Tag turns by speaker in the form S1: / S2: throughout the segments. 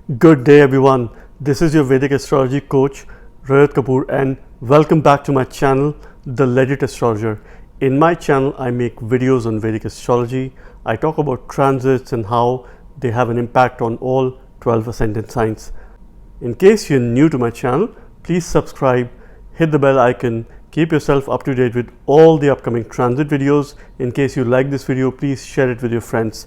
S1: Good day everyone, this is your Vedic Astrology coach Rohit Kapoor and welcome back to my channel, The Legit Astrologer. In my channel I make videos on Vedic Astrology. I talk about transits and how they have an impact on all 12 ascendant signs. In case you're new to my channel, please subscribe, hit the bell icon, keep yourself up to date with all the upcoming transit videos. In case you like this video, please share it with your friends.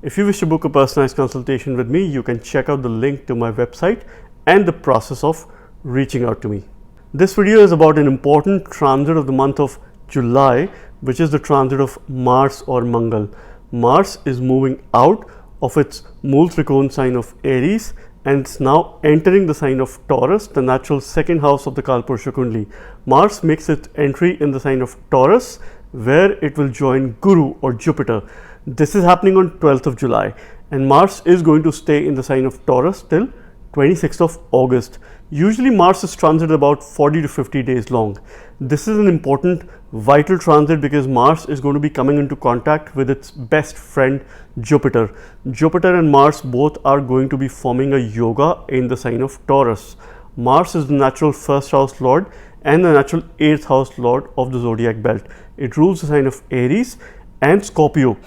S1: If you wish to book a personalized consultation with me, you can check out the link to my website and the process of reaching out to me. This video is about an important transit of the month of July, which is the transit of Mars or Mangal. Mars is moving out of its Mool Trikon sign of Aries and it's now entering the sign of Taurus, the natural second house of the Kalpurusha Kundli. Mars makes its entry in the sign of Taurus, where it will join Guru or Jupiter. This is happening on 12th of July and Mars is going to stay in the sign of Taurus till 26th of August. Usually Mars is transit about 40 to 50 days long. This is an important vital transit because Mars is going to be coming into contact with its best friend Jupiter. Jupiter and Mars both are going to be forming a yoga in the sign of Taurus. Mars is the natural first house lord and the natural 8th house lord of the zodiac belt. It rules the sign of Aries and Scorpio.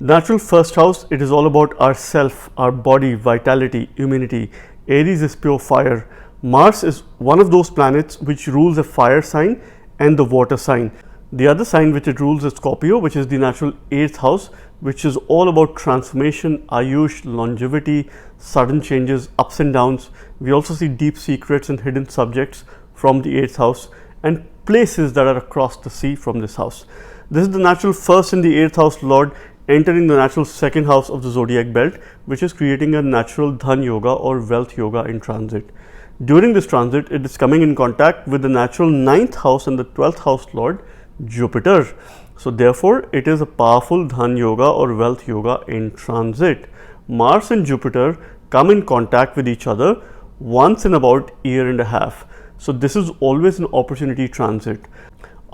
S1: Natural first house, it is all about our self, our body, vitality, immunity. Aries is pure fire. Mars is one of those planets which rules a fire sign and the water sign. The other sign which it rules is Scorpio, which is the natural 8th house, which is all about transformation, ayush, longevity, sudden changes, ups and downs. We also see deep secrets and hidden subjects from the 8th house and places that are across the sea from this house. This is the natural first and the 8th house lord entering the natural second house of the zodiac belt, which is creating a natural dhan yoga or wealth yoga in transit. During this transit, it is coming in contact with the natural 9th house and the 12th house lord Jupiter. So therefore, it is a powerful dhan yoga or wealth yoga in transit. Mars and Jupiter come in contact with each other once in about a year and a half. So this is always an opportunity transit.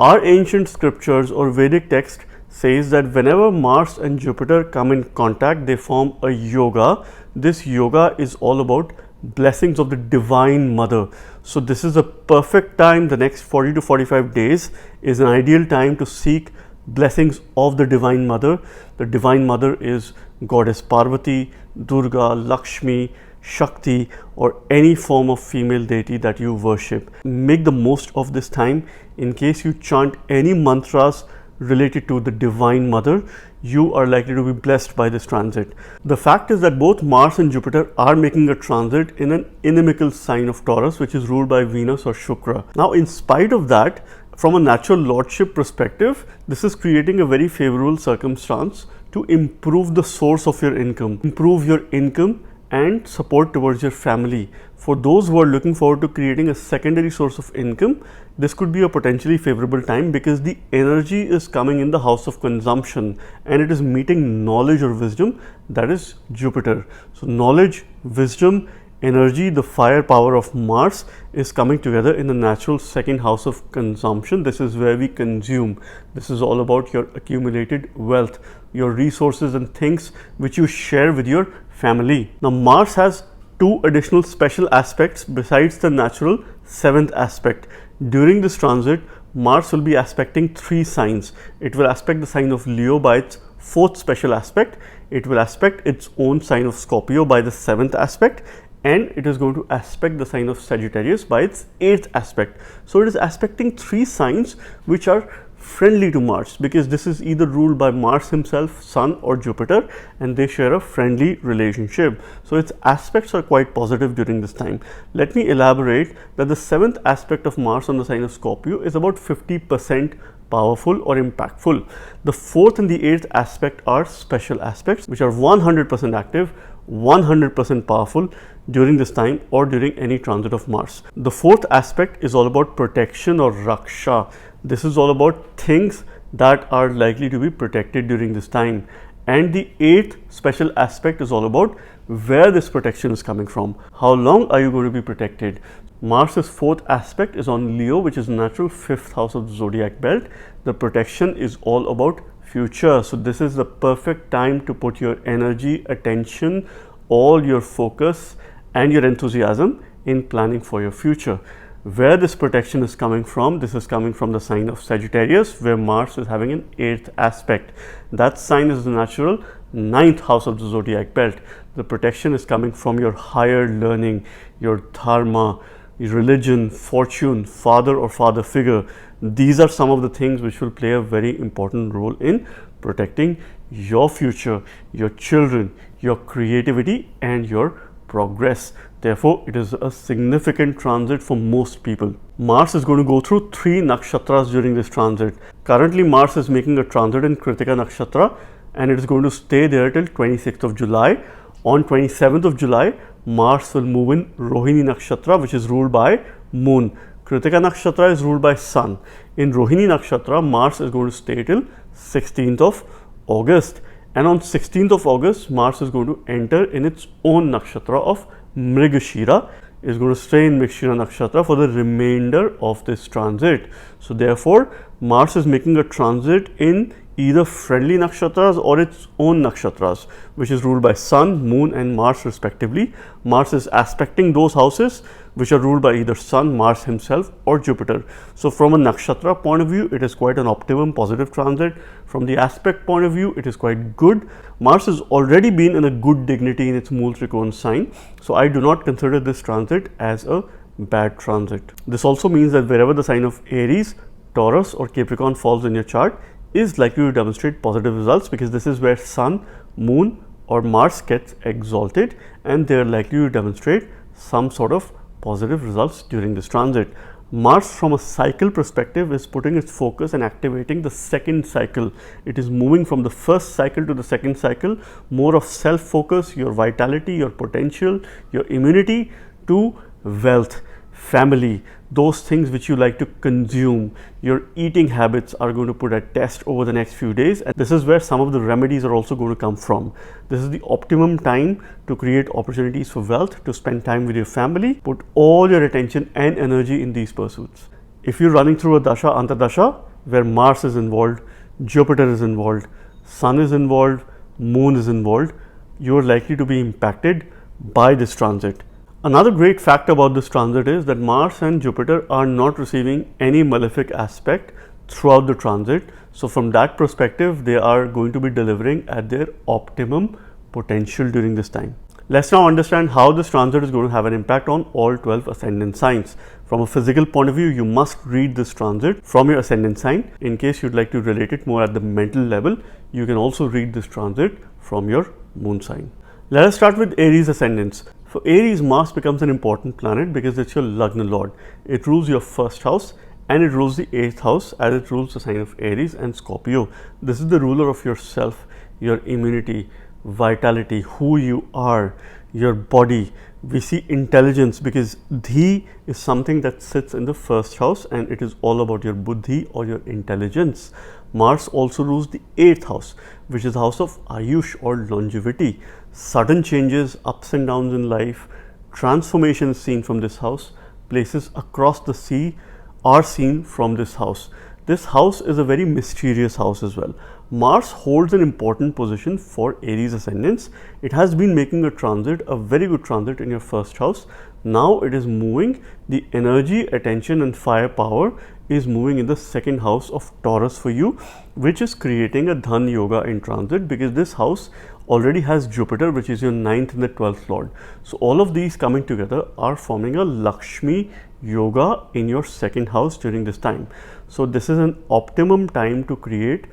S1: Our ancient scriptures or Vedic text says that whenever Mars and Jupiter come in contact, they form a yoga. This yoga is all about blessings of the Divine Mother. So this is a perfect time. The next 40 to 45 days is an ideal time to seek blessings of the Divine Mother. The Divine Mother is Goddess Parvati, Durga, Lakshmi, Shakti, or any form of female deity that you worship. Make the most of this time. In case you chant any mantras related to the Divine Mother, you are likely to be blessed by this transit. The fact is that both Mars and Jupiter are making a transit in an inimical sign of Taurus, which is ruled by Venus or Shukra. Now, in spite of that, from a natural lordship perspective, this is creating a very favorable circumstance to improve the source of your income, improve your income and support towards your family. For those who are looking forward to creating a secondary source of income, this could be a potentially favorable time because the energy is coming in the house of consumption and it is meeting knowledge or wisdom, that is Jupiter. So knowledge, wisdom, energy, the firepower of Mars is coming together in the natural second house of consumption. This is where we consume. This is all about your accumulated wealth, your resources and things which you share with your family. Now Mars has two additional special aspects besides the natural 7th aspect. During this transit, Mars will be aspecting 3 signs. It will aspect the sign of Leo by its 4th special aspect. It will aspect its own sign of Scorpio by the 7th aspect, and it is going to aspect the sign of Sagittarius by its 8th aspect. So it is aspecting 3 signs which are friendly to Mars because this is either ruled by Mars himself, Sun or Jupiter, and they share a friendly relationship. So its aspects are quite positive during this time. Let me elaborate that the 7th aspect of Mars on the sign of Scorpio is about 50% powerful or impactful. The 4th and the 8th aspect are special aspects which are 100% active, 100% powerful during this time or during any transit of Mars. The 4th aspect is all about protection or raksha. This is all about things that are likely to be protected during this time. And the 8th special aspect is all about where this protection is coming from. How long are you going to be protected? Mars's 4th aspect is on Leo, which is natural 5th house of the zodiac belt. The protection is all about future. So this is the perfect time to put your energy, attention, all your focus and your enthusiasm in planning for your future. Where this protection is coming from, this is coming from the sign of Sagittarius, where Mars is having an 8th aspect. That sign is the natural 9th house of the zodiac belt. The protection is coming from your higher learning, your dharma, your religion, fortune, father or father figure. These are some of the things which will play a very important role in protecting your future, your children, your creativity and your progress. Therefore, it is a significant transit for most people. Mars is going to go through 3 nakshatras during this transit. Currently, Mars is making a transit in Kritika nakshatra and it is going to stay there till 26th of July. On 27th of July, Mars will move in Rohini nakshatra, which is ruled by Moon. Kritika nakshatra is ruled by Sun. In Rohini nakshatra, Mars is going to stay till 16th of August. And on 16th of August, Mars is going to enter in its own nakshatra of Mrigashira. Is going to stay in Mrigashira nakshatra for the remainder of this transit. So therefore, Mars is making a transit in either friendly nakshatras or its own nakshatras, which is ruled by Sun, Moon and Mars respectively. Mars is aspecting those houses which are ruled by either Sun, Mars himself or Jupiter. So from a nakshatra point of view, it is quite an optimum positive transit. From the aspect point of view, it is quite good. Mars has already been in a good dignity in its Mool Trikona sign. So I do not consider this transit as a bad transit. This also means that wherever the sign of Aries, Taurus or Capricorn falls in your chart is likely to demonstrate positive results, because this is where Sun, Moon or Mars gets exalted and they are likely to demonstrate some sort of positive results during this transit. Mars from a cycle perspective is putting its focus and activating the second cycle. It is moving from the first cycle to the second cycle, more of self focus, your vitality, your potential, your immunity, to wealth, family, those things which you like to consume. Your eating habits are going to put a test over the next few days, and this is where some of the remedies are also going to come from. This is the optimum time to create opportunities for wealth, to spend time with your family, put all your attention and energy in these pursuits. If you're running through a dasha, antardasha, where Mars is involved, Jupiter is involved, Sun is involved, Moon is involved, you are likely to be impacted by this transit. Another great fact about this transit is that Mars and Jupiter are not receiving any malefic aspect throughout the transit. So from that perspective, they are going to be delivering at their optimum potential during this time. Let's now understand how this transit is going to have an impact on all 12 ascendant signs. From a physical point of view, you must read this transit from your ascendant sign. In case you'd like to relate it more at the mental level, you can also read this transit from your moon sign. Let us start with Aries ascendants. For Aries, Mars becomes an important planet because it's your Lagna Lord. It rules your first house and it rules the 8th house, as it rules the sign of Aries and Scorpio. This is the ruler of yourself, your immunity, vitality, who you are, your body. We see intelligence because Dhi is something that sits in the first house and it is all about your Buddhi or your intelligence. Mars also rules the 8th house, which is the house of Ayush or longevity. Sudden changes, ups and downs in life, transformations seen from this house, places across the sea are seen from this house. This house is a very mysterious house as well. Mars holds an important position for Aries ascendants. It has been making a transit, a very good transit in your first house. Now it is moving, the energy, attention and firepower is moving in the second house of Taurus for you, which is creating a Dhan Yoga in transit, because this house already has Jupiter, which is your 9th and the 12th Lord. So all of these coming together are forming a Lakshmi Yoga in your second house during this time. So this is an optimum time to create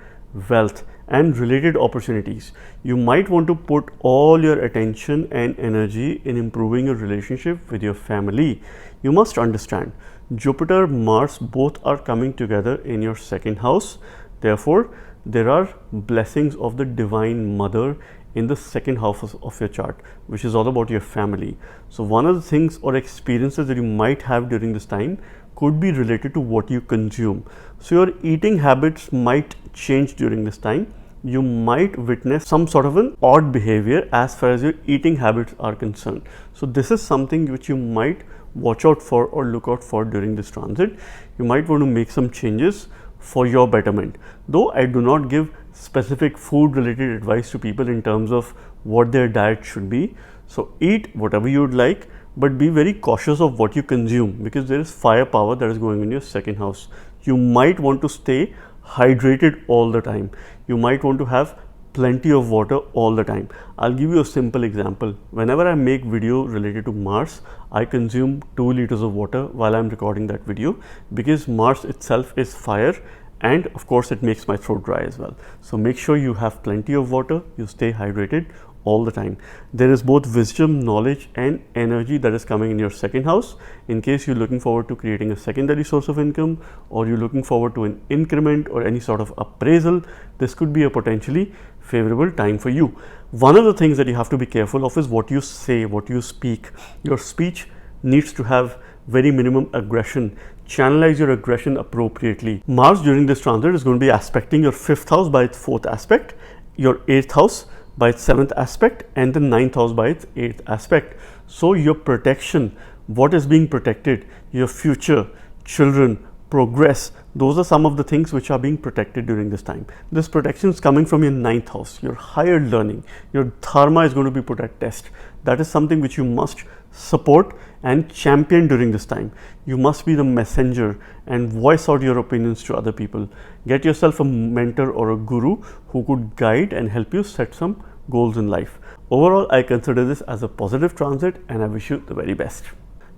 S1: wealth and related opportunities. You might want to put all your attention and energy in improving your relationship with your family. You must understand, Jupiter, Mars both are coming together in your second house. Therefore, there are blessings of the Divine Mother in the second half of your chart, which is all about your family. So one of the things or experiences that you might have during this time could be related to what you consume. So your eating habits might change during this time. You might witness some sort of an odd behavior as far as your eating habits are concerned. So this is something which you might watch out for or look out for during this transit. You might want to make some changes for your betterment. Though I do not give specific food related advice to people in terms of what their diet should be. So eat whatever you would like, but be very cautious of what you consume, because there is firepower that is going in your second house. You might want to stay hydrated all the time. You might want to have plenty of water all the time. I'll give you a simple example. Whenever I make video related to Mars, I consume 2 liters of water while I'm recording that video, because Mars itself is fire, and of course it makes my throat dry as well. So make sure you have plenty of water, you stay hydrated all the time. There is both wisdom, knowledge and energy that is coming in your second house. In case you're looking forward to creating a secondary source of income, or you're looking forward to an increment or any sort of appraisal, this could be a potentially favorable time for you. One of the things that you have to be careful of is what you say, what you speak. Your speech needs to have very minimum aggression. Channelize your aggression appropriately. Mars during this transit is going to be aspecting your 5th house by its 4th aspect, your 8th house by its 7th aspect, and the 9th house by its 8th aspect. So your protection, what is being protected, your future, children, progress, those are some of the things which are being protected during this time. This protection is coming from your 9th house, your higher learning. Your dharma is going to be put at test. That is something which you must support and champion during this time. You must be the messenger and voice out your opinions to other people. Get yourself a mentor or a guru who could guide and help you set some goals in life. Overall, I consider this as a positive transit, and I wish you the very best.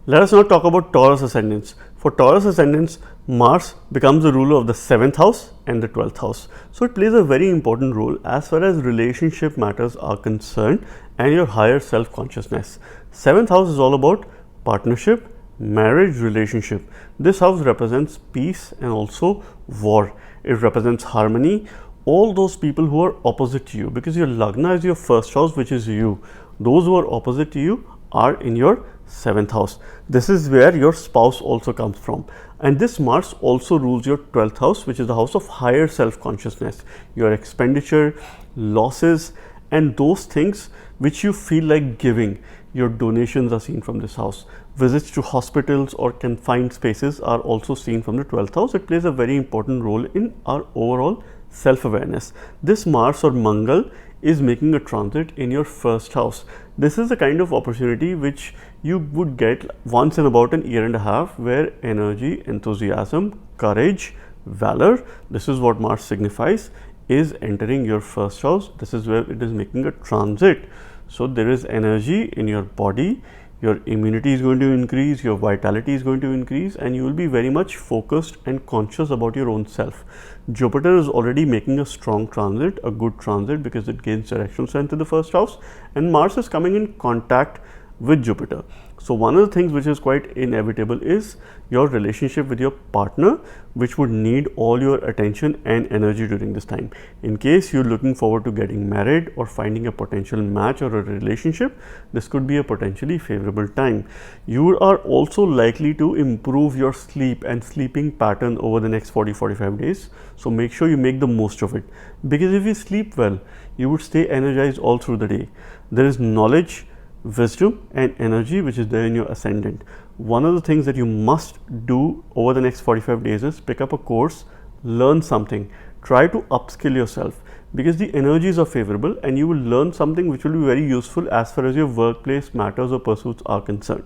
S1: Let us now talk about Taurus ascendants. For Taurus ascendants, Mars becomes the ruler of the 7th house and the 12th house. So it plays a very important role as far as relationship matters are concerned and your higher self-consciousness. 7th house is all about partnership, marriage, relationship. This house represents peace and also war. It represents harmony. All those people who are opposite to you, because your Lagna is your 1st house, which is you. Those who are opposite to you are in your 7th house. This is where your spouse also comes from. And this Mars also rules your 12th house, which is the house of higher self-consciousness, your expenditure, losses, and those things which you feel like giving. Your donations are seen from this house. Visits to hospitals or confined spaces are also seen from the 12th house. It plays a very important role in our overall self-awareness. This Mars or Mangal is making a transit in your 1st house. This is the kind of opportunity which you would get once in about an year and a half, where energy, enthusiasm, courage, valor, this is what Mars signifies, is entering your 1st house. This is where it is making a transit. So there is energy in your body, your immunity is going to increase, your vitality is going to increase, and you will be very much focused and conscious about your own self. Jupiter is already making a strong transit, a good transit, because it gains directional strength in the 1st house, and Mars is coming in contact with Jupiter. So one of the things which is quite inevitable is your relationship with your partner, which would need all your attention and energy during this time. In case you're looking forward to getting married or finding a potential match or a relationship, this could be a potentially favorable time. You are also likely to improve your sleep and sleeping pattern over the next 40-45 days. So make sure you make the most of it, because if you sleep well, you would stay energized all through the day. There is knowledge, wisdom and energy which is there in your ascendant. One of the things that you must do over the next 45 days is pick up a course, learn something, try to upskill yourself, because the energies are favorable and you will learn something which will be very useful as far as your workplace matters or pursuits are concerned.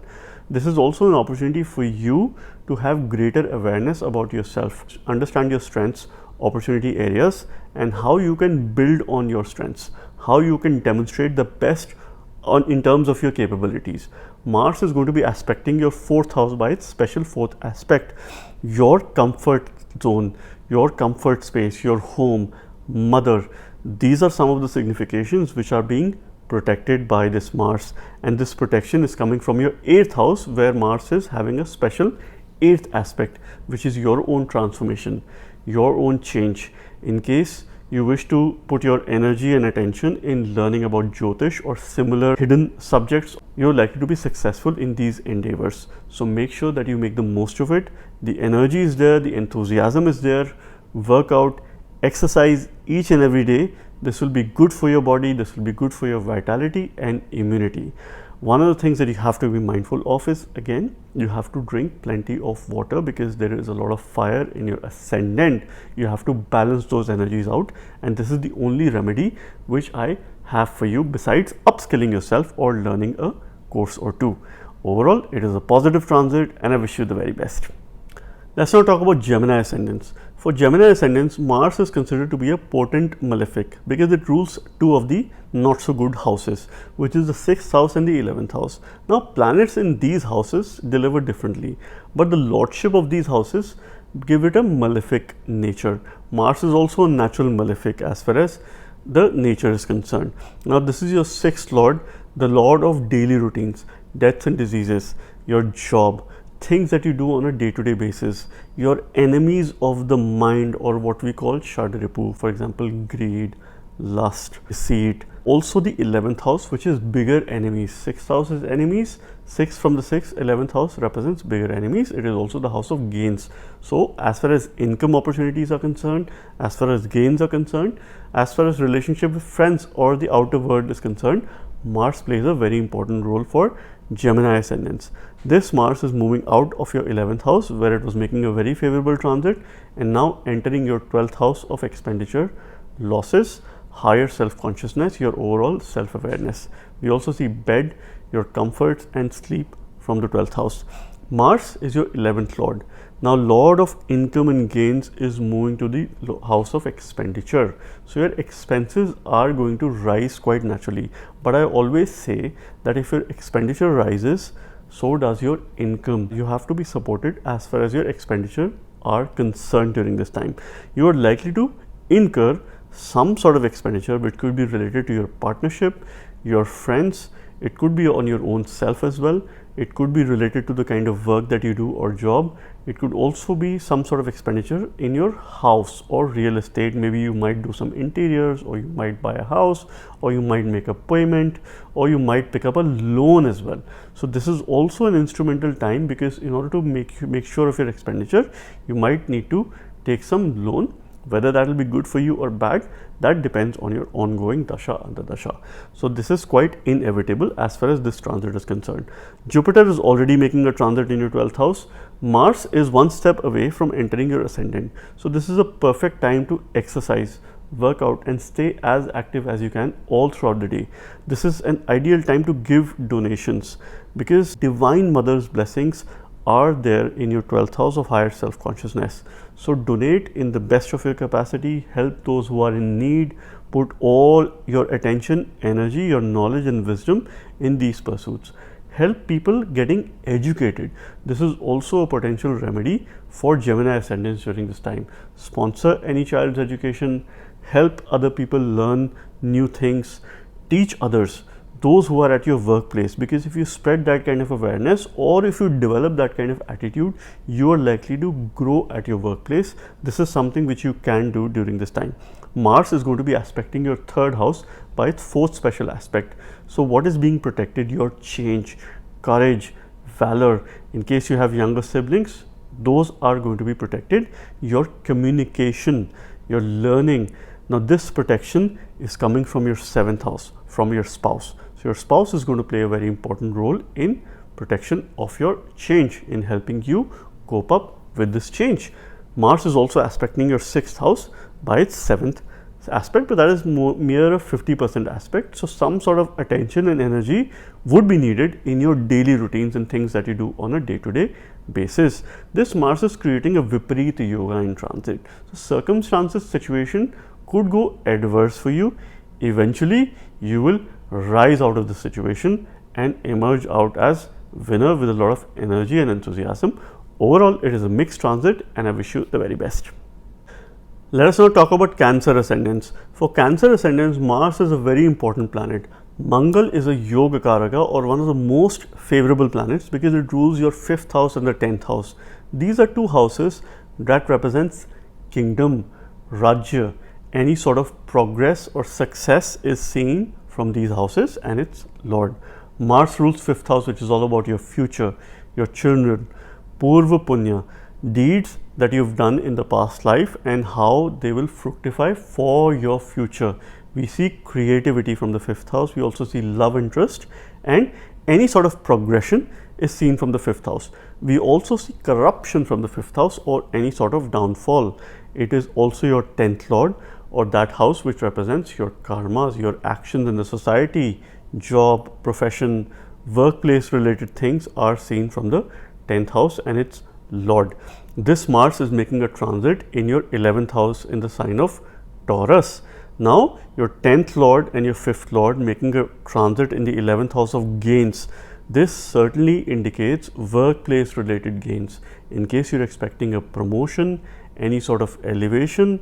S1: This is also an opportunity for you to have greater awareness about yourself, understand your strengths, opportunity areas, and how you can build on your strengths, how you can demonstrate the best in terms of your capabilities. Mars is going to be aspecting your 4th house by its special 4th aspect. Your comfort zone, your comfort space, your home, mother, these are some of the significations which are being protected by this Mars, and this protection is coming from your 8th house, where Mars is having a special 8th aspect, which is your own transformation, your own change. In case you wish to put your energy and attention in learning about Jyotish or similar hidden subjects, you're likely to be successful in these endeavors. So make sure that you make the most of it. The energy is there, the enthusiasm is there. Work out, exercise each and every day. This will be good for your body, this will be good for your vitality and immunity. One of the things that you have to be mindful of is, again, you have to drink plenty of water, because there is a lot of fire in your ascendant. You have to balance those energies out, and this is the only remedy which I have for you besides upskilling yourself or learning a course or two. Overall, it is a positive transit and I wish you the very best. Let's now talk about Gemini ascendants. For Gemini ascendants, Mars is considered to be a potent malefic because it rules two of the not so good houses, which is the 6th house and the 11th house. Now, planets in these houses deliver differently, but the lordship of these houses give it a malefic nature. Mars is also a natural malefic as far as the nature is concerned. Now, this is your 6th lord, the lord of daily routines, deaths and diseases, your job, things that you do on a day-to-day basis, your enemies of the mind, or what we call shadripu, for example, greed, lust, deceit. Also the 11th house, which is bigger enemies. 6th house is enemies, 6 from the 6th, 11th house represents bigger enemies. It is also the house of gains. So as far as income opportunities are concerned, as far as gains are concerned, as far as relationship with friends or the outer world is concerned, Mars plays a very important role for Gemini ascendants. This Mars is moving out of your 11th house where it was making a very favorable transit and now entering your 12th house of expenditure, losses, higher self-consciousness, your overall self-awareness. We also see bed, your comforts and sleep from the 12th house. Mars is your 11th lord. Now, lord of income and gains is moving to the house of expenditure. So, your expenses are going to rise quite naturally. But I always say that if your expenditure rises, so does your income. You have to be supported as far as your expenditure are concerned during this time. You are likely to incur some sort of expenditure which could be related to your partnership, your friends, it could be on your own self as well, it could be related to the kind of work that you do or job, it could also be some sort of expenditure in your house or real estate. Maybe you might do some interiors, or you might buy a house, or you might make a payment, or you might pick up a loan as well. So this is also an instrumental time because in order to make sure of your expenditure, you might need to take some loan. Whether that will be good for you or bad, that depends on your ongoing dasha and the dasha. So this is quite inevitable as far as this transit is concerned. Jupiter is already making a transit in your 12th house. Mars is one step away from entering your ascendant. So this is a perfect time to exercise, work out and stay as active as you can all throughout the day. This is an ideal time to give donations because Divine Mother's blessings are there in your 12th house of higher self-consciousness. So donate in the best of your capacity, help those who are in need, put all your attention, energy, your knowledge and wisdom in these pursuits. Help people getting educated. This is also a potential remedy for Gemini ascendants during this time. Sponsor any child's education, help other people learn new things, teach others, those who are at your workplace, because if you spread that kind of awareness or if you develop that kind of attitude, you are likely to grow at your workplace. This is something which you can do during this time. Mars is going to be aspecting your 3rd house by its 4th special aspect. So what is being protected? Your change, courage, valor. In case you have younger siblings, those are going to be protected. Your communication, your learning. Now this protection is coming from your 7th house, from your spouse. So your spouse is going to play a very important role in protection of your change, in helping you cope up with this change. Mars is also aspecting your 6th house by its 7th aspect, but that is mere a 50% aspect. So some sort of attention and energy would be needed in your daily routines and things that you do on a day-to-day basis. This Mars is creating a Viparita Yoga in transit. So circumstances, situation could go adverse for you. Eventually, you will rise out of the situation and emerge out as winner with a lot of energy and enthusiasm. Overall, it is a mixed transit and I wish you the very best. Let us now talk about Cancer ascendants. For Cancer ascendants, Mars is a very important planet. Mangal is a Yoga Karaka, or one of the most favorable planets, because it rules your 5th house and the 10th house. These are two houses that represents kingdom, Rajya. Any sort of progress or success is seen from these houses and its lord. Mars rules 5th house, which is all about your future, your children, Purva Punya, deeds that you've done in the past life and how they will fructify for your future. We see creativity from the 5th house. We also see love interest, and any sort of progression is seen from the 5th house. We also see corruption from the 5th house or any sort of downfall. It is also your 10th lord, or that house which represents your karmas, your actions in the society, job, profession, workplace related things are seen from the 10th house and its lord. This Mars is making a transit in your 11th house in the sign of Taurus. Now your 10th lord and your 5th lord making a transit in the 11th house of gains. This certainly indicates workplace related gains. In case you're expecting a promotion, any sort of elevation,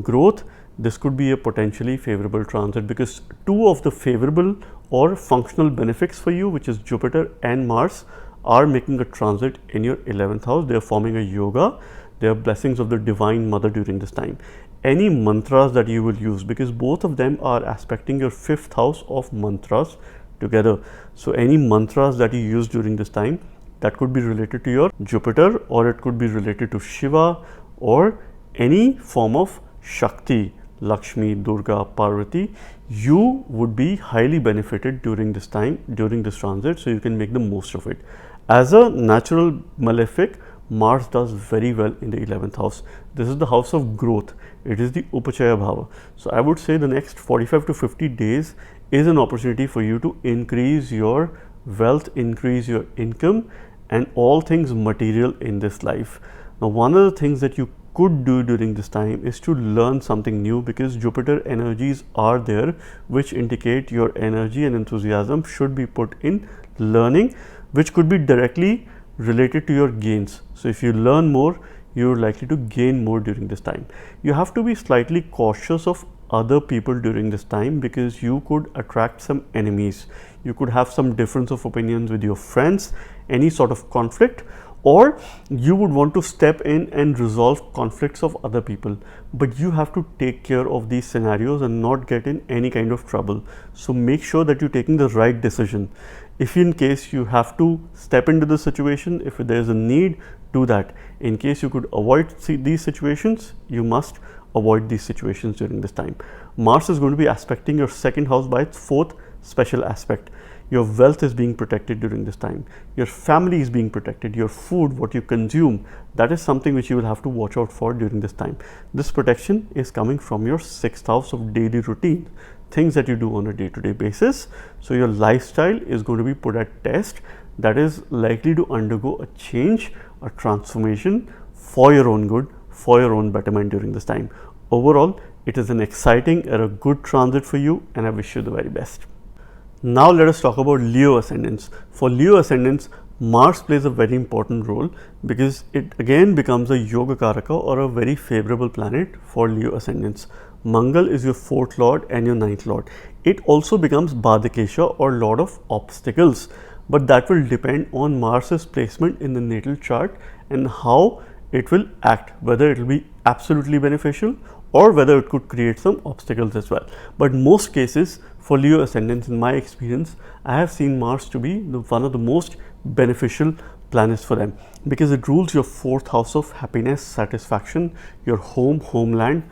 S1: growth, this could be a potentially favorable transit, because two of the favorable or functional benefits for you, which is Jupiter and Mars, are making a transit in your 11th house. They are forming a yoga. They are blessings of the Divine Mother during this time. Any mantras that you will use, because both of them are aspecting your 5th house of mantras together. So any mantras that you use during this time, that could be related to your Jupiter, or it could be related to Shiva, or any form of Shakti, Lakshmi, Durga, Parvati. You would be highly benefited during this time, during this transit, so you can make the most of it. As a natural malefic, Mars does very well in the 11th house. This is the house of growth. It is the Upachaya Bhava. So I would say the next 45 to 50 days is an opportunity for you to increase your wealth, increase your income, and all things material in this life. Now, one of the things that you could do during this time is to learn something new, because Jupiter energies are there, which indicate your energy and enthusiasm should be put in learning, which could be directly related to your gains. So if you learn more, you're likely to gain more during this time. You have to be slightly cautious of other people during this time, because you could attract some enemies. You could have some difference of opinions with your friends, any sort of conflict, or you would want to step in and resolve conflicts of other people, but you have to take care of these scenarios and not get in any kind of trouble. So make sure that you're taking the right decision. If in case you have to step into the situation, if there is a need, do that. In case you could avoid these situations, you must avoid these situations during this time. Mars is going to be aspecting your 2nd house by its 4th special aspect. Your wealth is being protected during this time. Your family is being protected. Your food, what you consume, that is something which you will have to watch out for during this time. This protection is coming from your 6th house of daily routine, things that you do on a day-to-day basis. So your lifestyle is going to be put at test. That is likely to undergo a change, a transformation for your own good, for your own betterment during this time. Overall, it is an exciting and a good transit for you, and I wish you the very best. Now let us talk about Leo ascendants. For Leo ascendants, Mars plays a very important role, because it again becomes a Yoga Karaka, or a very favorable planet for Leo ascendants. Mangal is your 4th lord and your 9th lord. It also becomes Badakesha, or lord of obstacles, but that will depend on Mars's placement in the natal chart and how it will act, whether it will be absolutely beneficial or whether it could create some obstacles as well. But most cases for Leo ascendants, in my experience, I have seen Mars to be one of the most beneficial planets for them, because it rules your 4th house of happiness, satisfaction, your home, homeland,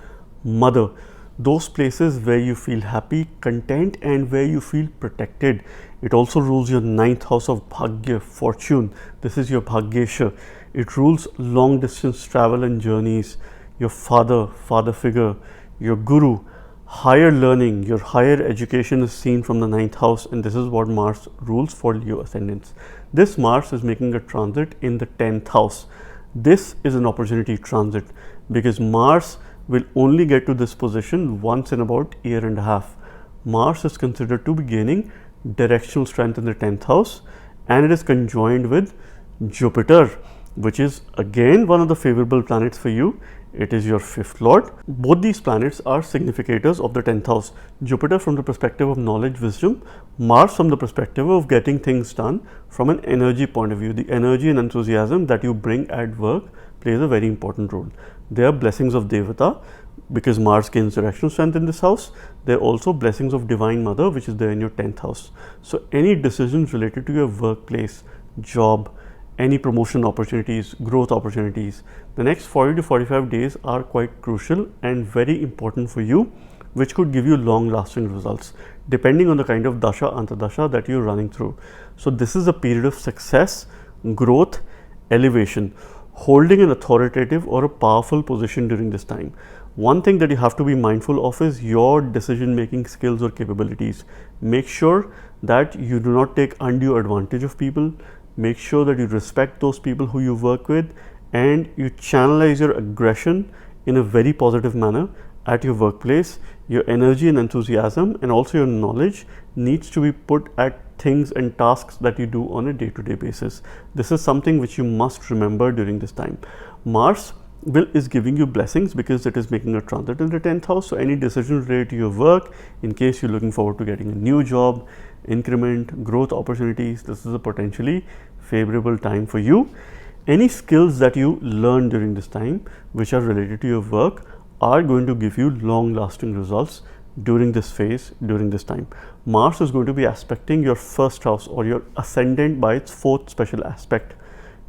S1: mother, those places where you feel happy, content, and where you feel protected. It also rules your 9th house of Bhagya, fortune. This is your Bhagyesha. It rules long distance travel and journeys, your father figure, your guru, higher learning, your higher education is seen from the 9th house, and this is what Mars rules for Leo ascendants. This Mars is making a transit in the 10th house. This is an opportunity transit, because Mars will only get to this position once in about a year and a half. Mars is considered to be gaining directional strength in the 10th house, and it is conjoined with Jupiter, which is again one of the favorable planets for you. It is your 5th lord. Both these planets are significators of the 10th house. Jupiter from the perspective of knowledge, wisdom, Mars from the perspective of getting things done from an energy point of view. The energy and enthusiasm that you bring at work plays a very important role. They are blessings of Devata, because Mars gains directional strength in this house. They are also blessings of Divine Mother, which is there in your 10th house. So any decisions related to your workplace, job, any promotion opportunities, growth opportunities, the next 40 to 45 days are quite crucial and very important for you, which could give you long lasting results depending on the kind of dasha antardasha that you're running through. So this is a period of success, growth, elevation, holding an authoritative or a powerful position during this time. One thing that you have to be mindful of is your decision making skills or capabilities. Make sure that you do not take undue advantage of people. Make sure that you respect those people who you work with, and you channelize your aggression in a very positive manner at your workplace. Your energy and enthusiasm and also your knowledge needs to be put at things and tasks that you do on a day-to-day basis. This is something which you must remember during this time. Mars is giving you blessings because it is making a transit in the 10th house. So any decision related to your work, in case you're looking forward to getting a new job, increment, growth opportunities, this is a potentially favorable time for you. Any skills that you learn during this time which are related to your work are going to give you long lasting results during this phase, during this time. Mars is going to be aspecting your first house or your ascendant by its fourth special aspect.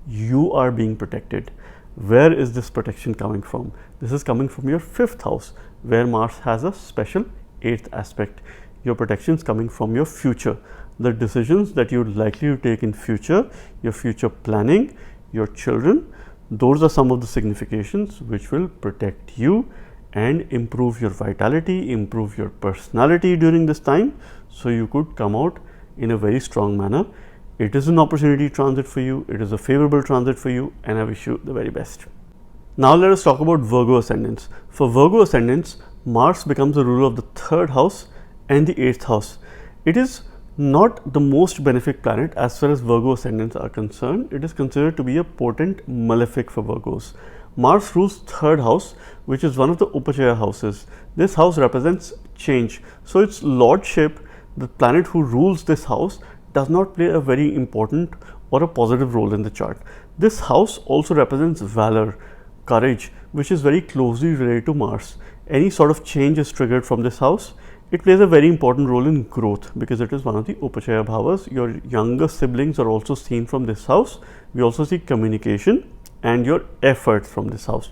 S1: You are being protected. Where is this protection coming from? This is coming from your fifth house, where Mars has a special eighth aspect. Your protection is coming from your future, the decisions that you're likely to take in future, your future planning, your children. Those are some of the significations which will protect you and improve your vitality, improve your personality during this time, so you could come out in a very strong manner. It is an opportunity transit for you, it is a favorable transit for you, and I wish you the very best. Now let us talk about Virgo ascendants. For Virgo ascendants, Mars becomes the ruler of the third house and the eighth house. It is not the most benefic planet as far as Virgo ascendants are concerned. It is considered to be a potent malefic for Virgos. Mars rules third house, which is one of the Upachaya houses. This house represents change. So its lordship, the planet who rules this house, does not play a very important or a positive role in the chart. This house also represents valor, courage, which is very closely related to Mars. Any sort of change is triggered from this house. It plays a very important role in growth because it is one of the Upachaya bhavas. Your younger siblings are also seen from this house. We also see communication and your efforts from this house.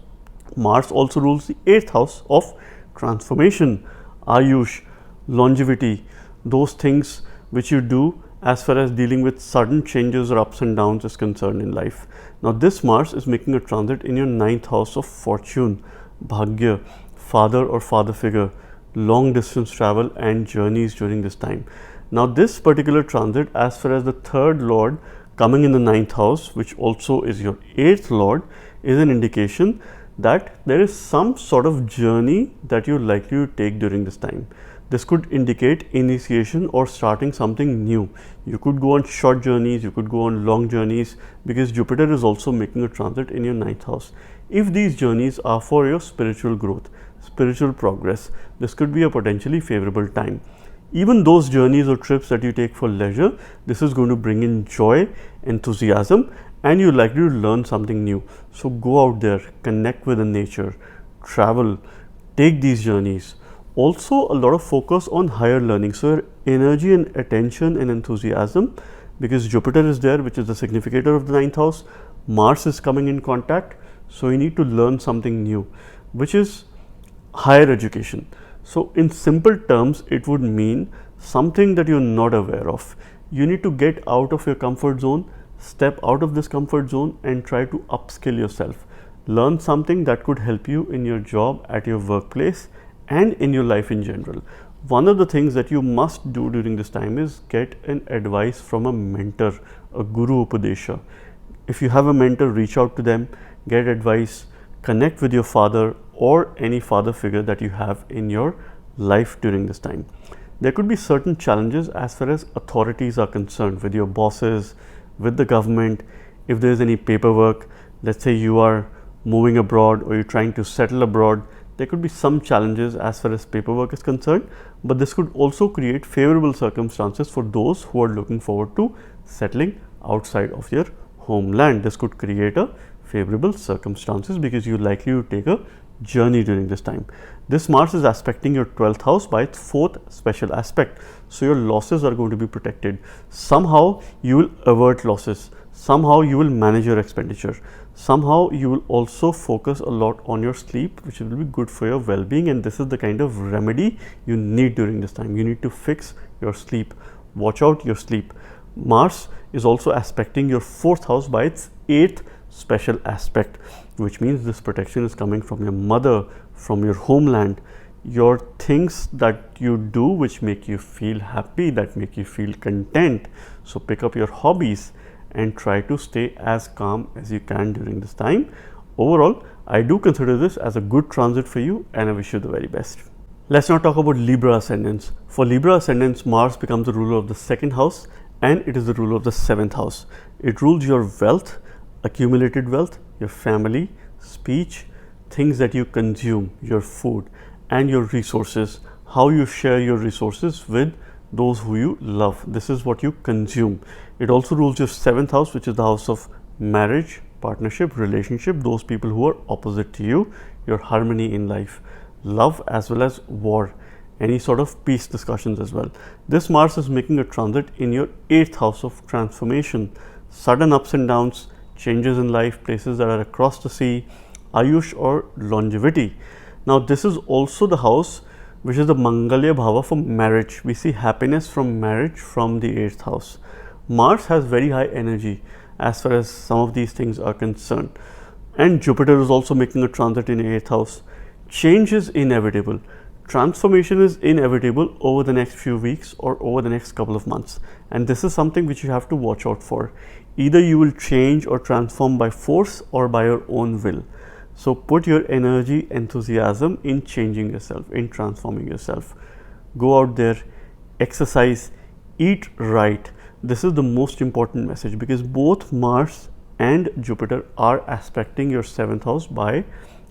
S1: Mars also rules the eighth house of transformation, Ayush, longevity, those things which you do as far as dealing with sudden changes or ups and downs is concerned in life. Now this Mars is making a transit in your ninth house of fortune, Bhagya, father or father figure, long distance travel and journeys during this time. Now this particular transit, as far as the third lord coming in the ninth house, which also is your eighth lord, is an indication that there is some sort of journey that you're likely to take during this time. This could indicate initiation or starting something new. You could go on short journeys, you could go on long journeys, because Jupiter is also making a transit in your ninth house. If these journeys are for your spiritual growth, spiritual progress, this could be a potentially favorable time. Even those journeys or trips that you take for leisure, this is going to bring in joy, enthusiasm, and you're likely to learn something new. So go out there, connect with the nature, travel, take these journeys. Also a lot of focus on higher learning. So your energy and attention and enthusiasm, because Jupiter is there, which is the significator of the ninth house, Mars is coming in contact. So you need to learn something new, which is higher education. So in simple terms, it would mean something that you're not aware of. You need to get out of your comfort zone, step out of this comfort zone and try to upskill yourself. Learn something that could help you in your job, at your workplace, and in your life in general. One of the things that you must do during this time is get an advice from a mentor, a guru upadesha. If you have a mentor, reach out to them, get advice, connect with your father or any father figure that you have in your life during this time. There could be certain challenges as far as authorities are concerned, with your bosses, with the government. If there is any paperwork, let's say you are moving abroad or you're trying to settle abroad, there could be some challenges as far as paperwork is concerned, but this could also create favorable circumstances for those who are looking forward to settling outside of their homeland. This could create a favorable circumstances because you're likely to take a journey during this time. This Mars is aspecting your 12th house by its fourth special aspect. So your losses are going to be protected. Somehow you will avert losses. Somehow you will manage your expenditure. Somehow you will also focus a lot on your sleep, which will be good for your well-being, and this is the kind of remedy you need during this time. You need to fix your sleep. Watch out your sleep. Mars is also aspecting your fourth house by its eighth special aspect, which means this protection is coming from your mother, from your homeland, your things that you do which make you feel happy, that make you feel content. So pick up your hobbies and try to stay as calm as you can during this time. Overall, I do consider this as a good transit for you, and I wish you the very best. Let's now talk about Libra ascendants. For Libra ascendants, Mars becomes the ruler of the second house, and it is the ruler of the seventh house. It rules your wealth, accumulated wealth, your family, speech, things that you consume, your food, and your resources, how you share your resources with those who you love. This is what you consume. It also rules your seventh house, which is the house of marriage, partnership, relationship, those people who are opposite to you, your harmony in life, love as well as war, any sort of peace discussions as well. This Mars is making a transit in your 8th house of transformation, sudden ups and downs, changes in life, places that are across the sea, Ayush or longevity. Now this is also the house which is the Mangalya Bhava for marriage. We see happiness from marriage from the 8th house. Mars has very high energy as far as some of these things are concerned. And Jupiter is also making a transit in the 8th house. Change is inevitable. Transformation is inevitable over the next few weeks or over the next couple of months. And this is something which you have to watch out for. Either you will change or transform by force or by your own will. So put your energy, enthusiasm in changing yourself, in transforming yourself. Go out there, exercise, eat right. This is the most important message, because both Mars and Jupiter are aspecting your 7th house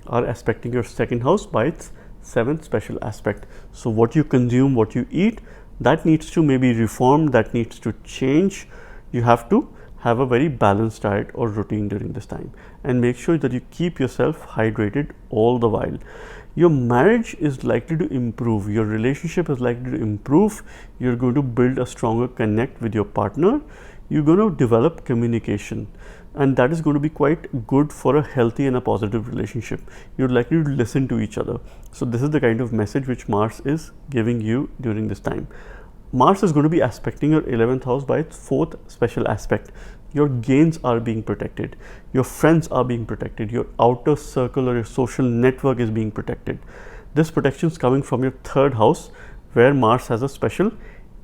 S1: are aspecting your 2nd house by its 7th special aspect. So what you consume, what you eat, that needs to maybe reform, that needs to change. You have to have a very balanced diet or routine during this time, and make sure that you keep yourself hydrated all the while. Your marriage is likely to improve, your relationship is likely to improve, you're going to build a stronger connect with your partner, you're going to develop communication, and that is going to be quite good for a healthy and a positive relationship. You're likely to listen to each other. So this is the kind of message which Mars is giving you during this time. Mars is going to be aspecting your 11th house by its 4th special aspect. Your gains are being protected, your friends are being protected, your outer circle or your social network is being protected. This protection is coming from your 3rd house, where Mars has a special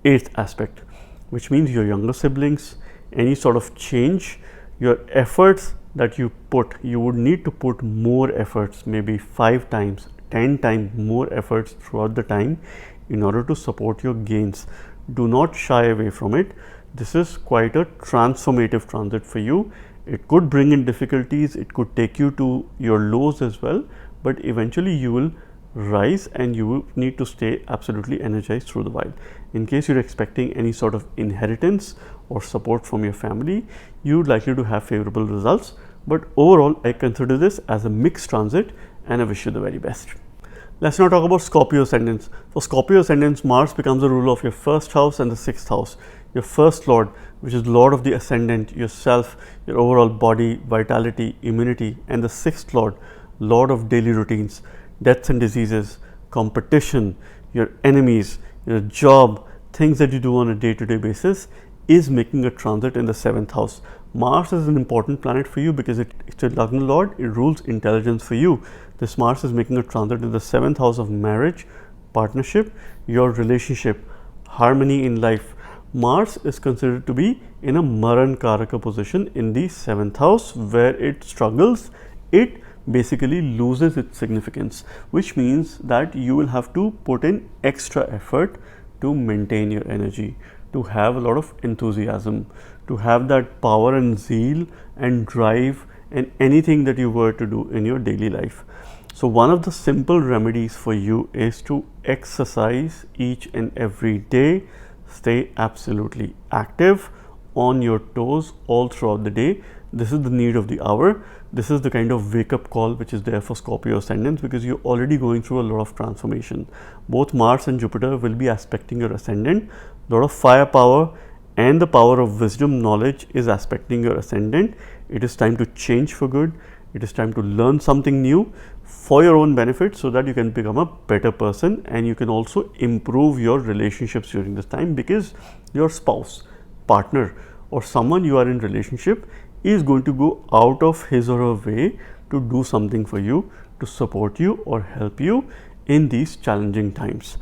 S1: 8th aspect, which means your younger siblings, any sort of change, your efforts that you put, you would need to put more efforts, maybe 5 times, 10 times more efforts throughout the time in order to support your gains. Do not shy away from it. This is quite a transformative transit for you. It could bring in difficulties, it could take you to your lows as well, but eventually you will rise and you will need to stay absolutely energized through the while. In case you're expecting any sort of inheritance or support from your family, you're likely to have favorable results. But overall, I consider this as a mixed transit, and I wish you the very best. Let's now talk about Scorpio ascendants. For Scorpio ascendants, Mars becomes the ruler of your 1st house and the 6th house. Your 1st lord, which is lord of the ascendant, yourself, your overall body, vitality, immunity, and the 6th lord, lord of daily routines, deaths and diseases, competition, your enemies, your job, things that you do on a day-to-day basis, is making a transit in the 7th house. Mars is an important planet for you because it's a Lagna lord, it rules intelligence for you. This Mars is making a transit in the 7th house of marriage, partnership, your relationship, harmony in life. Mars is considered to be in a Maran Karaka position in the 7th house, where it struggles, it basically loses its significance, which means that you will have to put in extra effort to maintain your energy, to have a lot of enthusiasm, to have that power and zeal and drive and anything that you were to do in your daily life. So one of the simple remedies for you is to exercise each and every day. Stay absolutely active, on your toes all throughout the day. This is the need of the hour. This is the kind of wake-up call which is there for Scorpio ascendants, because you're already going through a lot of transformation. Both Mars and Jupiter will be aspecting your ascendant. A lot of firepower and the power of wisdom, knowledge is aspecting your ascendant. It is time to change for good. It is time to learn something new for your own benefit, so that you can become a better person, and you can also improve your relationships during this time, because your spouse, partner, or someone you are in relationship is going to go out of his or her way to do something for you, to support you or help you in these challenging times.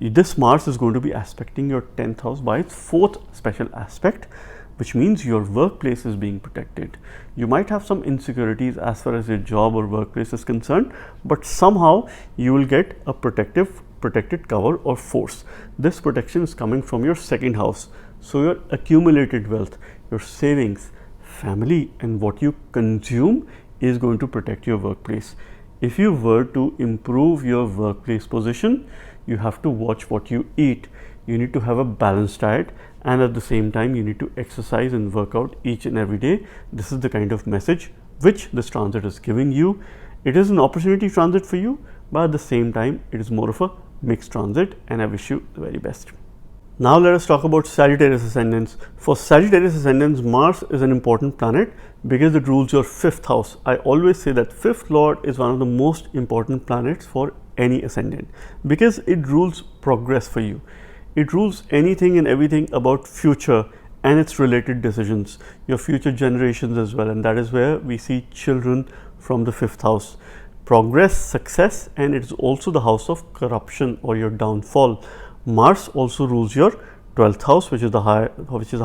S1: This Mars is going to be aspecting your 10th house by its 4th special aspect, which means your workplace is being protected. You might have some insecurities as far as your job or workplace is concerned, but somehow you will get a protected cover or force. This protection is coming from your 2nd house. So your accumulated wealth, your savings, family and what you consume is going to protect your workplace. If you were to improve your workplace position, you have to watch what you eat. You need to have a balanced diet, and at the same time you need to exercise and work out each and every day. This is the kind of message which this transit is giving you. It is an opportunity transit for you, but at the same time it is more of a mixed transit, and I wish you the very best. Now let us talk about Sagittarius ascendants. For Sagittarius ascendants, Mars is an important planet because it rules your 5th house. I always say that 5th lord is one of the most important planets for any ascendant because it rules progress for you. It rules anything and everything about future and its related decisions, your future generations as well, and that is where we see children from the 5th house. Progress, success, and it is also the house of corruption or your downfall. Mars also rules your 12th house, which is the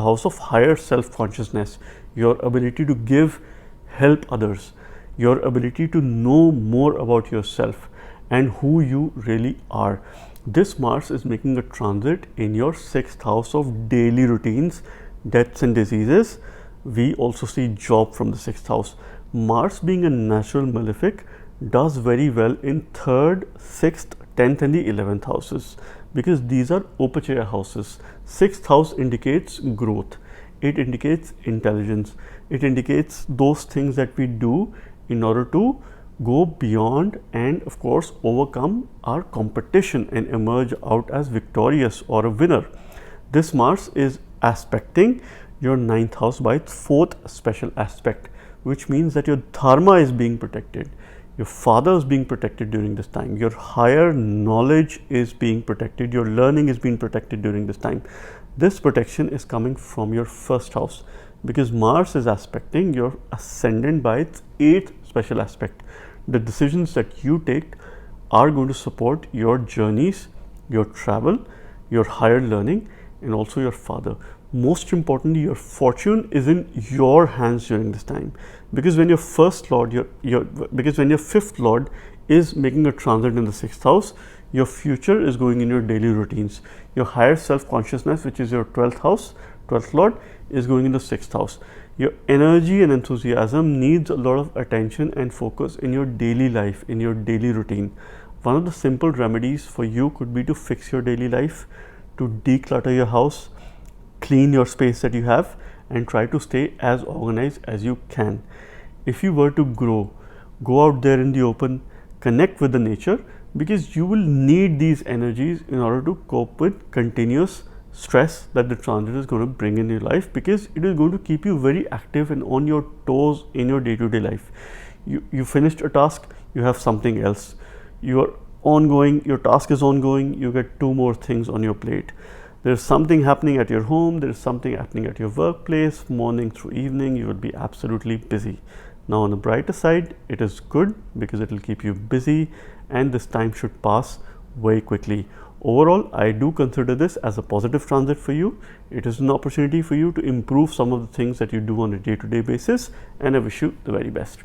S1: house of higher self-consciousness, your ability to give, help others, your ability to know more about yourself and who you really are. This Mars is making a transit in your 6th house of daily routines, deaths and diseases. We also see job from the 6th house. Mars, being a natural malefic, does very well in 3rd, 6th, 10th and the 11th houses because these are Upachaya houses. 6th house indicates growth, it indicates intelligence, it indicates those things that we do in order to go beyond and of course overcome our competition and emerge out as victorious or a winner. This Mars is aspecting your 9th house by its 4th special aspect, which means that your dharma is being protected. Your father is being protected during this time. Your higher knowledge is being protected. Your learning is being protected during this time. This protection is coming from your 1st house because Mars is aspecting your ascendant by its 8th special aspect. The decisions that you take are going to support your journeys, your travel, your higher learning, and also your father. Most importantly, your fortune is in your hands during this time because when your 1st lord, when your 5th lord is making a transit in the 6th house, your future is going in your daily routines. Your higher self-consciousness, which is your 12th house, 12th lord, is going in the 6th house. Your energy and enthusiasm needs a lot of attention and focus in your daily life, in your daily routine. One of the simple remedies for you could be to fix your daily life, to declutter your house, clean your space that you have, and try to stay as organized as you can. If you were to grow, go out there in the open, connect with the nature, because you will need these energies in order to cope with continuous stress that the transit is going to bring in your life, because it is going to keep you very active and on your toes in your day-to-day life. You finished a task, you have something else. You are ongoing, your task is ongoing, you get 2 more things on your plate. There's something happening at your home, there's something happening at your workplace, morning through evening, you will be absolutely busy. Now on the brighter side, it is good because it will keep you busy and this time should pass very quickly. Overall, I do consider this as a positive transit for you. It is an opportunity for you to improve some of the things that you do on a day-to-day basis, and I wish you the very best.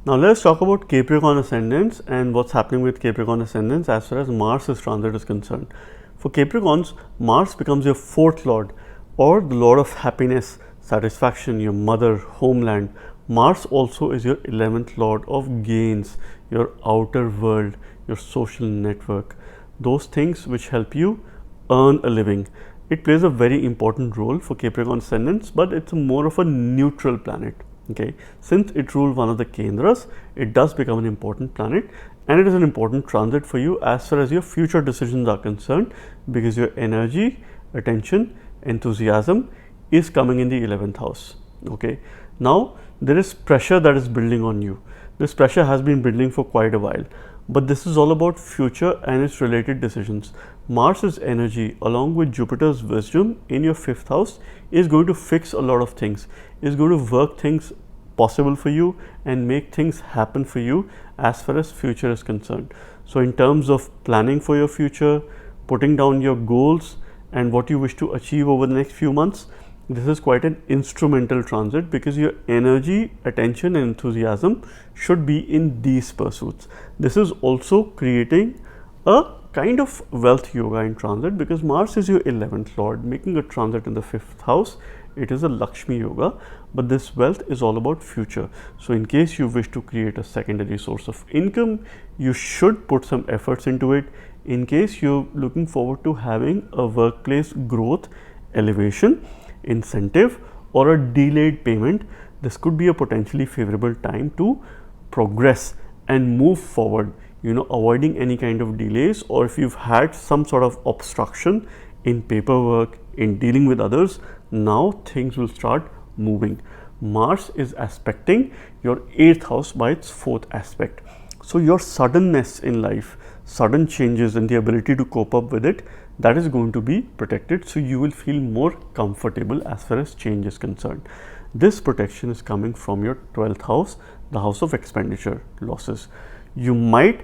S1: Now let's talk about Capricorn ascendants and what's happening with Capricorn ascendants as far as Mars's transit is concerned. For Capricorns, Mars becomes your 4th lord or the lord of happiness, satisfaction, your mother, homeland. Mars also is your 11th lord of gains, your outer world, your social network, those things which help you earn a living. It plays a very important role for Capricorn ascendants, but it's more of a neutral planet. Okay, since it rules one of the Kendras, it does become an important planet, and it is an important transit for you as far as your future decisions are concerned, because your energy, attention, enthusiasm is coming in the 11th house. Okay, now there is pressure that is building on you. This pressure has been building for quite a while, but this is all about future and its related decisions. Mars's energy along with Jupiter's wisdom in your 5th house is going to fix a lot of things, is going to work things possible for you and make things happen for you as far as future is concerned. So in terms of planning for your future, putting down your goals and what you wish to achieve over the next few months, this is quite an instrumental transit, because your energy, attention and enthusiasm should be in these pursuits. This is also creating a kind of wealth yoga in transit, because Mars is your 11th lord, making a transit in the 5th house. It is a Lakshmi yoga, but this wealth is all about future. So in case you wish to create a secondary source of income, you should put some efforts into it. In case you're looking forward to having a workplace growth, elevation, incentive or a delayed payment, this could be a potentially favorable time to progress and move forward, avoiding any kind of delays, or if you've had some sort of obstruction in paperwork, in dealing with others, now things will start moving. Mars is aspecting your 8th house by its 4th aspect. So your suddenness in life, sudden changes and the ability to cope up with it, that is going to be protected. So you will feel more comfortable as far as change is concerned. This protection is coming from your 12th house, the house of expenditure, losses. You might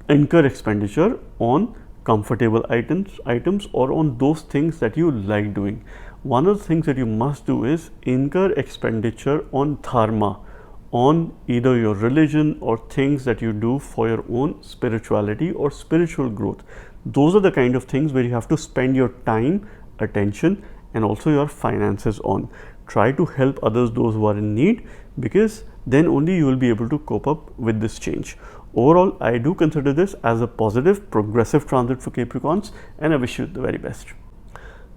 S1: incur expenditure on comfortable items or on those things that you like doing. One of the things that you must do is incur expenditure on dharma, on either your religion or things that you do for your own spirituality or spiritual growth. Those are the kind of things where you have to spend your time, attention and also your finances on. Try to help others, those who are in need, because then only you will be able to cope up with this change. Overall, I do consider this as a positive, progressive transit for Capricorns, and I wish you the very best.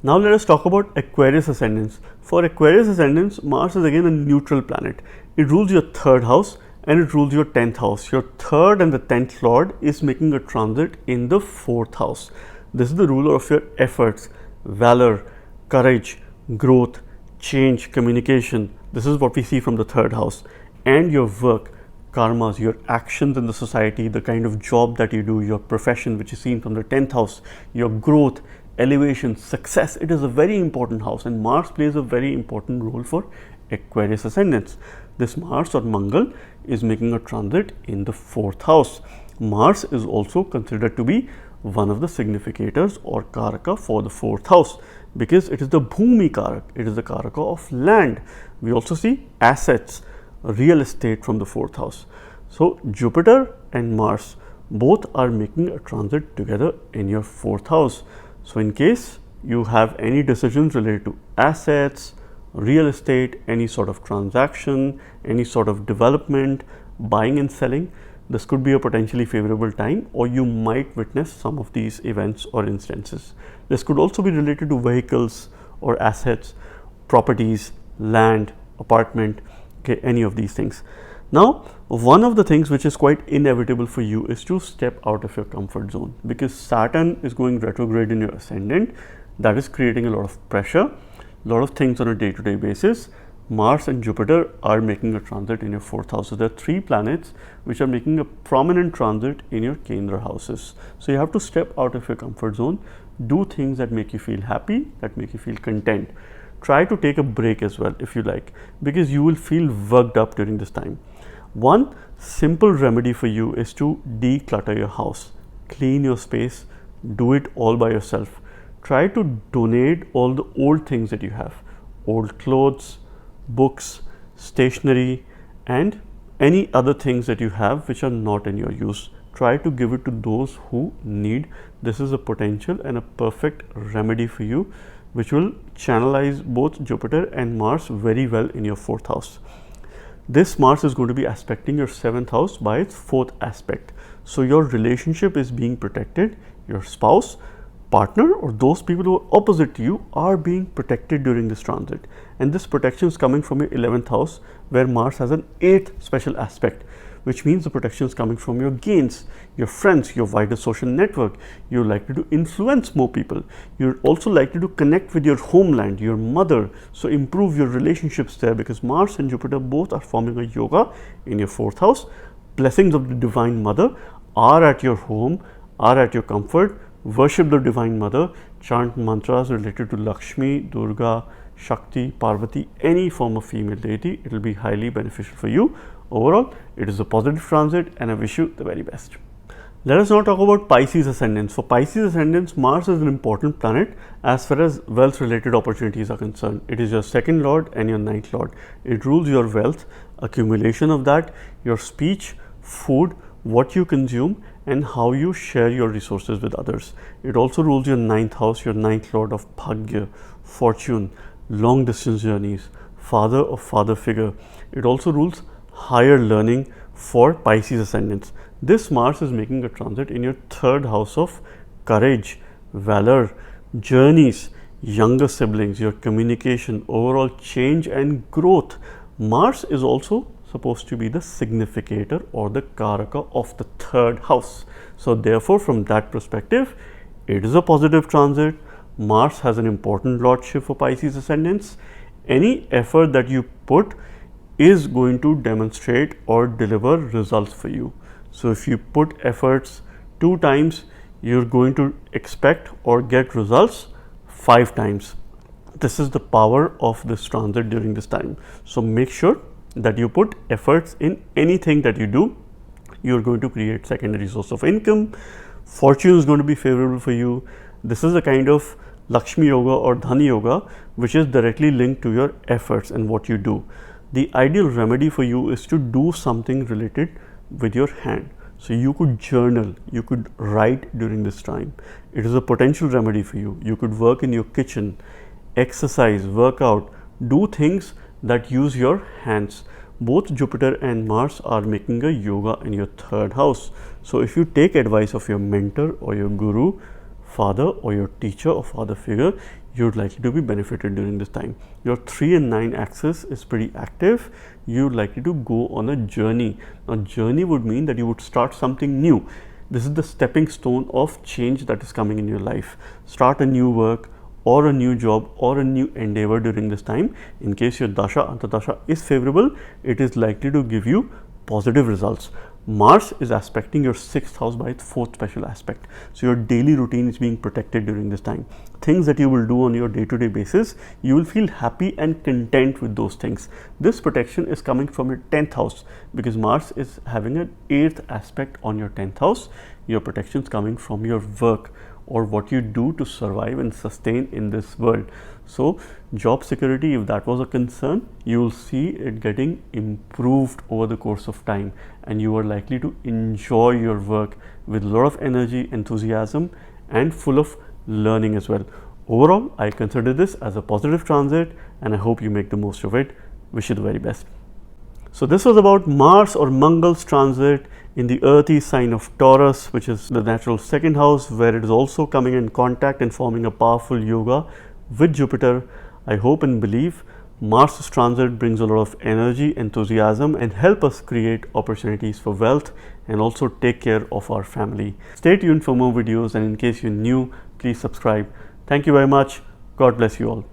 S1: Now let us talk about Aquarius ascendants. For Aquarius ascendants, Mars is again a neutral planet. It rules your 3rd house and it rules your 10th house. Your 3rd and the 10th lord is making a transit in the 4th house. This is the ruler of your efforts, valor, courage, growth, change, communication. This is what we see from the 3rd house. And your work, karmas, your actions in the society, the kind of job that you do, your profession, which is seen from the 10th house, your growth, elevation, success. It is a very important house, and Mars plays a very important role for Aquarius ascendants. This Mars or Mangal is making a transit in the 4th house. Mars is also considered to be one of the significators or Karaka for the 4th house, because it is the Bhumi Karak, it is the Karaka of land. We also see assets, real estate from the 4th house. So Jupiter and Mars both are making a transit together in your 4th house. So in case you have any decisions related to assets, real estate, any sort of transaction, any sort of development, buying and selling, this could be a potentially favorable time, or you might witness some of these events or instances. This could also be related to vehicles or assets, properties, land, apartment, okay, any of these things. Now, one of the things which is quite inevitable for you is to step out of your comfort zone, because Saturn is going retrograde in your ascendant. That is creating a lot of pressure, a lot of things on a day-to-day basis. Mars and Jupiter are making a transit in your 4th house. So there are 3 planets which are making a prominent transit in your Kendra houses. So you have to step out of your comfort zone, do things that make you feel happy, that make you feel content. Try to take a break as well if you like, because you will feel worked up during this time. One simple remedy for you is to declutter your house, clean your space, do it all by yourself. Try to donate all the old things that you have, old clothes, books, stationery and any other things that you have which are not in your use. Try to give it to those who need. This is a potential and a perfect remedy for you, which will channelize both Jupiter and Mars very well in your 4th house. This Mars is going to be aspecting your 7th house by its 4th aspect. So your relationship is being protected. Your spouse, partner or those people who are opposite to you are being protected during this transit. And this protection is coming from your 11th house, where Mars has an 8th special aspect, which means the protection is coming from your gains, your friends, your wider social network. You're likely to influence more people. You're also likely to connect with your homeland, your mother. So improve your relationships there, because Mars and Jupiter both are forming a yoga in your 4th house. Blessings of the Divine Mother are at your home, are at your comfort. Worship the Divine Mother, chant mantras related to Lakshmi, Durga, Shakti, Parvati, any form of female deity, it will be highly beneficial for you. Overall, it is a positive transit and I wish you the very best. Let us now talk about Pisces Ascendants. For Pisces Ascendants, Mars is an important planet as far as wealth related opportunities are concerned. It is your second lord and your ninth lord. It rules your wealth, accumulation of that, your speech, food, what you consume, and how you share your resources with others. It also rules your ninth house, your ninth lord of Bhagya, fortune, long distance journeys, father or father figure. It also rules higher learning for Pisces Ascendants. This Mars is making a transit in your third house of courage, valor, journeys, younger siblings, your communication, overall change and growth. Mars is also supposed to be the significator or the karaka of the third house. So therefore, from that perspective, it is a positive transit. Mars has an important lordship for Pisces Ascendants. Any effort that you put is going to demonstrate or deliver results for you. So if you put efforts 2 times, you're going to expect or get results 5 times. This is the power of this transit during this time. So make sure that you put efforts in anything that you do. You're going to create secondary source of income. Fortune is going to be favorable for you. This is a kind of Lakshmi Yoga or Dhani Yoga which is directly linked to your efforts and what you do. The ideal remedy for you is to do something related with your hand. So you could journal, you could write during this time. It is a potential remedy for you. You could work in your kitchen, exercise, work out, do things that use your hands. Both Jupiter and Mars are making a yoga in your third house. So if you take advice of your mentor or your guru, father or your teacher or father figure, you're likely to be benefited during this time. Your 3 and 9 axis is pretty active. You're likely to go on a journey. Now, journey would mean that you would start something new. This is the stepping stone of change that is coming in your life. Start a new work or a new job or a new endeavor during this time. In case your Dasha Antardasha is favorable, it is likely to give you positive results. Mars is aspecting your 6th house by its 4th special aspect. So your daily routine is being protected during this time. Things that you will do on your day-to-day basis, you will feel happy and content with those things. This protection is coming from your 10th house because Mars is having an 8th aspect on your 10th house. Your protection is coming from your work or what you do to survive and sustain in this world. So job security, if that was a concern, you will see it getting improved over the course of time and you are likely to enjoy your work with a lot of energy, enthusiasm and full of learning as well. Overall, I consider this as a positive transit and I hope you make the most of it. Wish you the very best. So this was about Mars or Mangal's transit in the earthy sign of Taurus, which is the natural 2nd house, where it is also coming in contact and forming a powerful yoga with Jupiter. I hope and believe Mars transit brings a lot of energy, enthusiasm and help us create opportunities for wealth and also take care of our family. Stay tuned for more videos and in case you're new, please subscribe. Thank you very much. God bless you all.